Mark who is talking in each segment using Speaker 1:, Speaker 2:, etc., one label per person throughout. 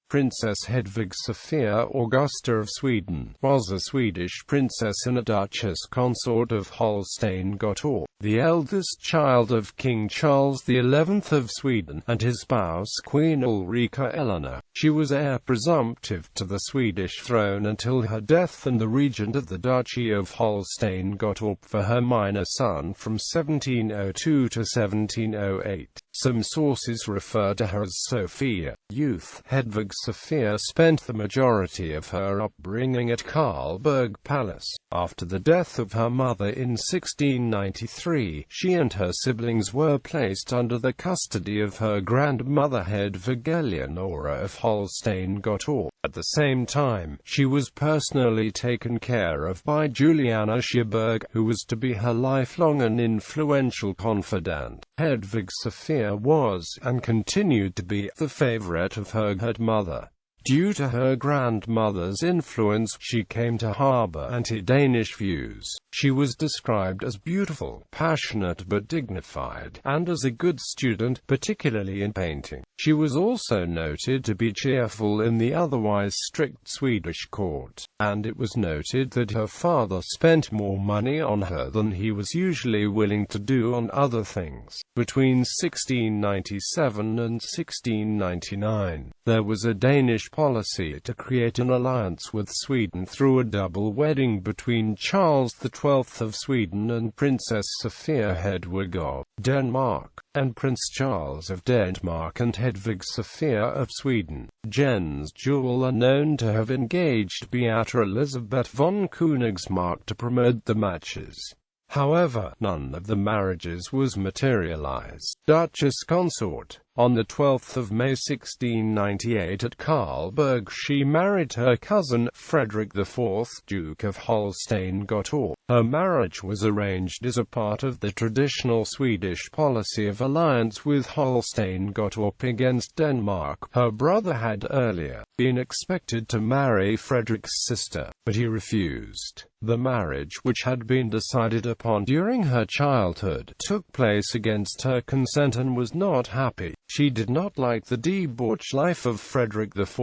Speaker 1: Princess Hedvig Sophia Augusta of Sweden was a Swedish princess and a Duchess Consort of Holstein-Gottorp, the eldest child of King Charles XI of Sweden and his spouse Queen Ulrica Eleanor. She was heir presumptive to the Swedish throne until her death and the regent of the Duchy of Holstein-Gottorp for her minor son from 1702 to 1708. Some sources refer to her as Sofia. Youth. Hedvig Sophia spent the majority of her upbringing at Karlberg Palace. After the death of her mother in 1693, she and her siblings were placed under the custody of her grandmother Hedvig Eleanor of Holstein-Gottorp. At the same time, she was personally taken care of by Juliana Sjöberg, who was to be her lifelong and influential confidant. Hedvig Sophia was, and continued to be, the favorite of her mother. Due to her grandmother's influence, she came to harbor anti-Danish views. She was described as beautiful, passionate but dignified, and as a good student, particularly in painting. She was also noted to be cheerful in the otherwise strict Swedish court, and it was noted that her father spent more money on her than he was usually willing to do on other things. Between 1697 and 1699, there was a Danish policy to create an alliance with Sweden through a double wedding between Charles XII of Sweden and Princess Sophia Hedwig of Denmark, and Prince Charles of Denmark and Hedvig Sophia of Sweden. Jens Juel are known to have engaged Beata Elisabeth von Königsmark to promote the matches. However, none of the marriages was materialized. Duchess Consort. On 12 May 1698 at Karlberg, she married her cousin, Frederick IV, Duke of Holstein-Gottorp. Her marriage was arranged as a part of the traditional Swedish policy of alliance with Holstein-Gottorp against Denmark. Her brother had earlier been expected to marry Frederick's sister, but he refused. The marriage, which had been decided upon during her childhood, took place against her consent and was not happy. She did not like the debauched life of Frederick IV,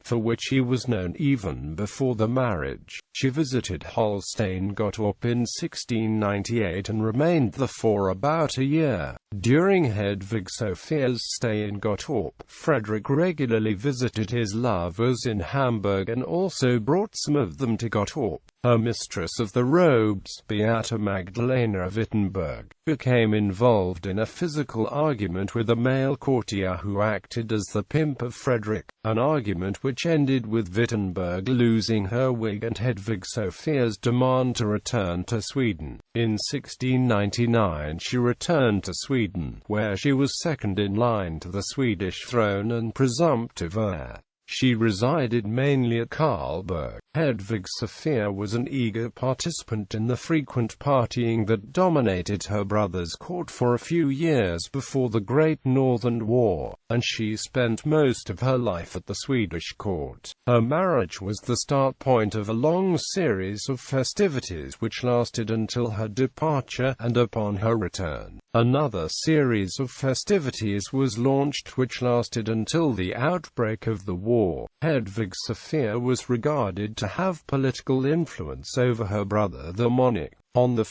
Speaker 1: for which he was known even before the marriage. She visited Holstein-Gottorp in 1698 and remained there for about a year. During Hedvig Sophia's stay in Gottorp, Frederick regularly visited his lovers in Hamburg and also brought some of them to Gottorp. Her mistress of the robes, Beata Magdalena of Wittenberg, became involved in a physical argument with a male courtier who acted as the pimp of Frederick, an argument which ended with Wittenberg losing her wig and Hedvig Sophia's demand to return to Sweden. In 1699 she returned to Sweden, where she was second in line to the Swedish throne and presumptive heir. She resided mainly at Karlberg. Hedvig Sophia was an eager participant in the frequent partying that dominated her brother's court for a few years before the Great Northern War, and she spent most of her life at the Swedish court. Her marriage was the start point of a long series of festivities which lasted until her departure and upon her return. Another series of festivities was launched which lasted until the outbreak of the war. Hedvig Sophia was regarded to have political influence over her brother the monarch. On 1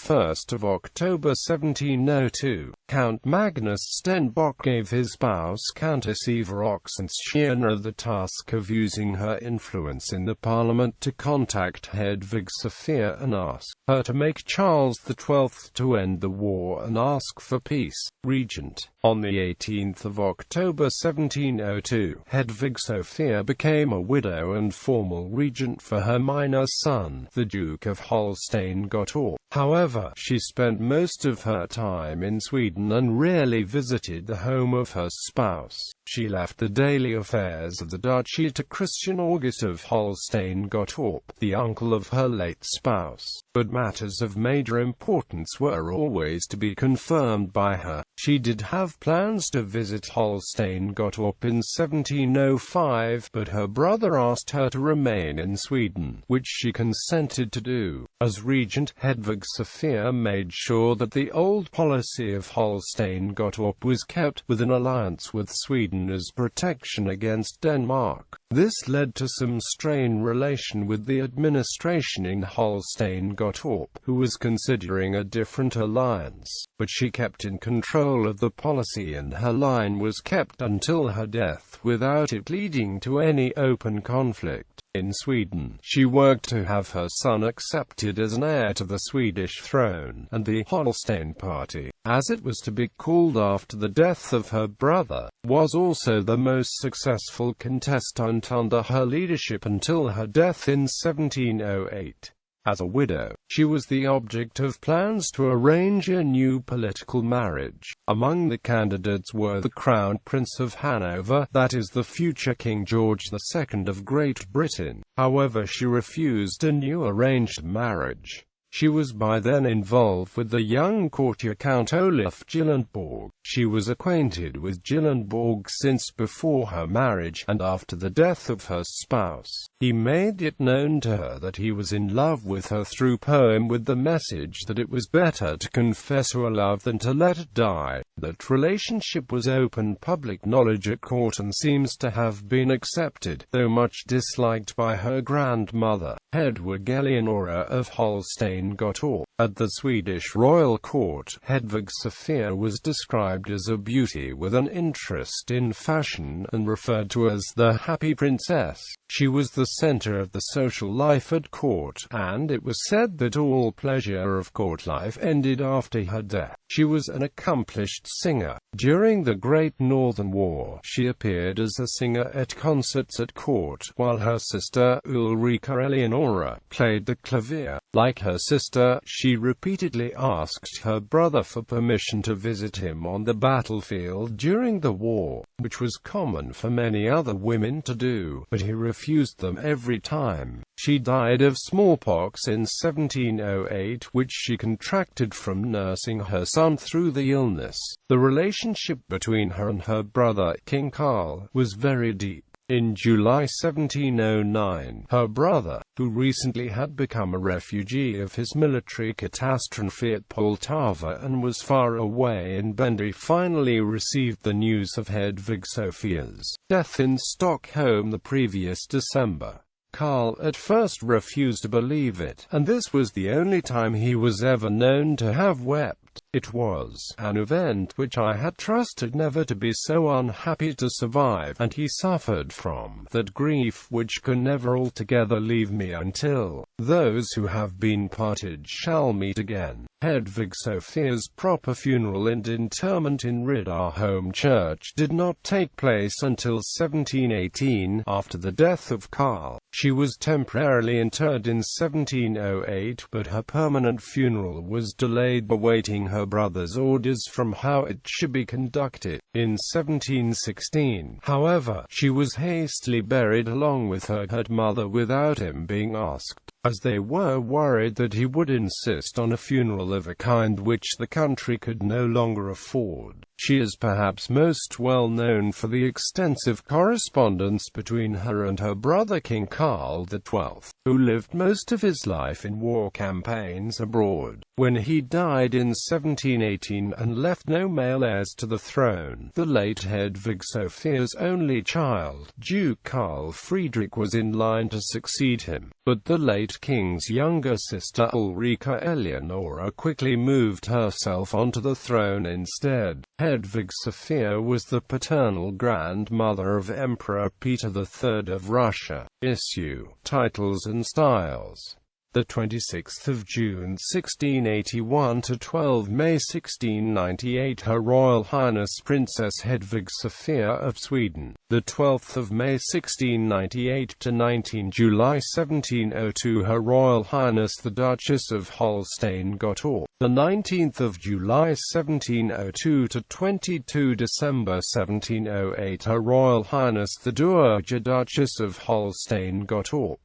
Speaker 1: October 1702, Count Magnus Stenbock gave his spouse Countess Eva Oxenstierna the task of using her influence in the parliament to contact Hedvig Sophia and ask her to make Charles XII to end the war and ask for peace. Regent. On 18 October 1702, Hedvig Sophia became a widow and formal regent for her minor son, the Duke of Holstein-Gottorp. However, she spent most of her time in Sweden and rarely visited the home of her spouse. She left the daily affairs of the duchy to Christian August of Holstein-Gottorp, the uncle of her late spouse, but matters of major importance were always to be confirmed by her. She did have plans to visit Holstein-Gottorp in 1705, but her brother asked her to remain in Sweden, which she consented to do. As regent, Hedvig Sophia made sure that the old policy of Holstein-Gottorp was kept, with an alliance with Sweden as protection against Denmark. This led to some strained relation with the administration in Holstein-Gottorp, who was considering a different alliance, but she kept in control of the policy and her line was kept until her death without it leading to any open conflict. In Sweden, she worked to have her son accepted as an heir to the Swedish throne, and the Holstein party, as it was to be called after the death of her brother, was also the most successful contestant under her leadership until her death in 1708. As a widow, she was the object of plans to arrange a new political marriage. Among the candidates were the Crown Prince of Hanover, that is the future King George II of Great Britain. However, she refused a new arranged marriage. She was by then involved with the young courtier Count Olaf Gyllenborg. She was acquainted with Gyllenborg since before her marriage, and after the death of her spouse, he made it known to her that he was in love with her through poem, with the message that it was better to confess her love than to let it die. That relationship was open public knowledge at court and seems to have been accepted, though much disliked by her grandmother, Hedvig Eleanor of Holstein-Gottorp. At the Swedish royal court, Hedvig Sophia was described as a beauty with an interest in fashion, and referred to as the happy princess. She was the center of the social life at court, and it was said that all pleasure of court life ended after her death. She was an accomplished singer. During the Great Northern War, she appeared as a singer at concerts at court, while her sister, Ulrica Eleanor, played the clavier. Like her sister, she repeatedly asked her brother for permission to visit him on the battlefield during the war, which was common for many other women to do, but he refused them every time. She died of smallpox in 1708, which she contracted from nursing her son through the illness. The relationship between her and her brother, King Carl, was very deep. In July 1709, her brother, who recently had become a refugee of his military catastrophe at Poltava and was far away in Bendy, finally received the news of Hedvig Sophia's death in Stockholm the previous December. Carl at first refused to believe it, and this was the only time he was ever known to have wept. It was an event which I had trusted never to be so unhappy to survive, and he suffered from that grief which can never altogether leave me until those who have been parted shall meet again. Hedvig Sophia's proper funeral and interment in Ridar home church did not take place until 1718, after the death of Carl. She was temporarily interred in 1708, but her permanent funeral was delayed awaiting her brother's orders from how it should be conducted. In 1716, however, she was hastily buried along with her mother without him being asked, as they were worried that he would insist on a funeral of a kind which the country could no longer afford. She is perhaps most well known for the extensive correspondence between her and her brother King Carl XII, who lived most of his life in war campaigns abroad. When he died in 1718 and left no male heirs to the throne, the late Hedvig Sophia's only child, Duke Carl Friedrich, was in line to succeed him, but the late king's younger sister Ulrica Eleanor quickly moved herself onto the throne instead. Hedvig Sophia was the paternal grandmother of Emperor Peter III of Russia. Issue, Titles and Styles. The 26th of June 1681 to 12 May 1698, Her Royal Highness Princess Hedvig Sophia of Sweden. The 12th of May 1698 to 19 July 1702, Her Royal Highness the Duchess of Holstein-Gottorp. The 19th of July 1702 to 22 December 1708, Her Royal Highness the Dowager Duchess of Holstein-Gottorp.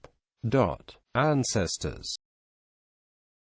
Speaker 1: Ancestors.